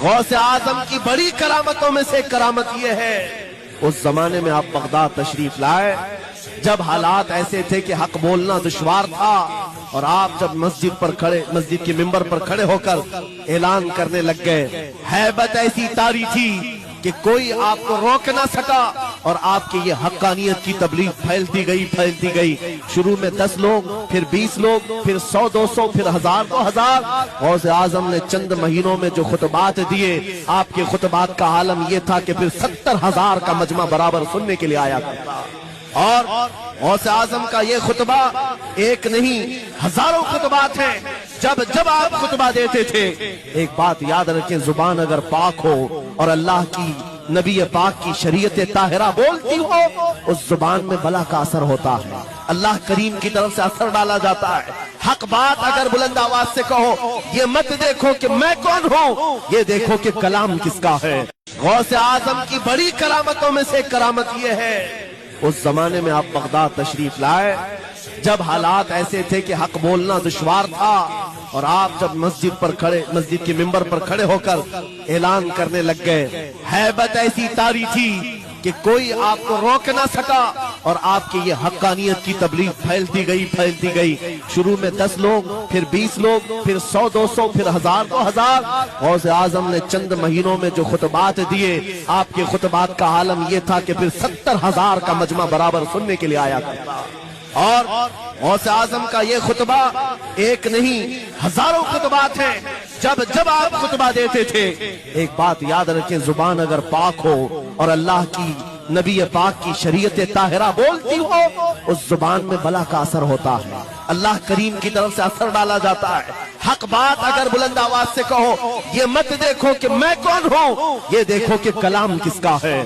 غوث اعظم کی بڑی کرامتوں میں سے کرامت یہ ہے، اس زمانے میں آپ بغداد تشریف لائے جب حالات ایسے تھے کہ حق بولنا دشوار تھا، اور آپ جب مسجد کے ممبر پر کھڑے ہو کر اعلان کرنے لگ گئے، ہیبت ایسی طاری تھی کہ کوئی آپ کو روک نہ سکا، اور آپ کی یہ حقانیت کی تبلیغ پھیلتی گئی۔ شروع میں 10 لوگ، پھر 20 لوگ، پھر 100 200، پھر 1000 2000۔ غوث اعظم نے چند مہینوں میں جو خطبات دیے، آپ کے خطبات کا عالم یہ تھا کہ پھر 70,000 کا مجمع برابر سننے کے لیے آیا کرتا۔ اور غوث اعظم کا یہ خطبہ ایک نہیں، ہزاروں خطبات ہیں۔ جب آپ خطبہ دیتے تھے، ایک بات یاد رکھیں، زبان اگر پاک ہو اور اللہ کی نبی پاک کی شریعت طاہرہ بولتی ہو، اس زبان میں بلا کا اثر ہوتا ہے، اللہ کریم کی طرف سے اثر ڈالا جاتا ہے۔ حق بات اگر بلند آواز سے کہو، یہ مت دیکھو کہ میں کون ہوں، یہ دیکھو کہ کلام کس کا ہے۔ غوث اعظم کی بڑی کرامتوں میں سے کرامت یہ ہے، اس زمانے میں آپ بغداد تشریف لائے جب حالات ایسے تھے کہ حق بولنا دشوار تھا، اور آپ جب مسجد کے ممبر پر کھڑے ہو کر اعلان کرنے لگ گئے، ہیبت ایسی طاری تھی کہ کوئی آپ کو روک نہ سکا، اور آپ کی یہ حقانیت کی تبلیغ پھیلتی گئی۔ شروع میں 10 لوگ، پھر 20 لوگ، پھر 100 200، پھر 1000 2000۔ غوث اعظم نے چند مہینوں میں جو خطبات دیے، آپ کے خطبات کا عالم یہ تھا کہ پھر 70,000 کا مجمع برابر سننے کے لیے آیا کرتا۔ اور غوث اعظم کا یہ خطبہ ایک نہیں، ہزاروں خطبات ہیں۔ جب آپ خطبہ دیتے تھے، ایک بات یاد رکھیں، زبان اگر پاک ہو اور اللہ کی نبی پاک کی شریعت طاہرہ بولتی ہو، اس زبان میں بلا کا اثر ہوتا ہے، اللہ کریم کی طرف سے اثر ڈالا جاتا ہے۔ حق بات اگر بلند آواز سے کہو، یہ مت دیکھو کہ میں کون ہوں، یہ دیکھو کہ کلام کس کا ہے۔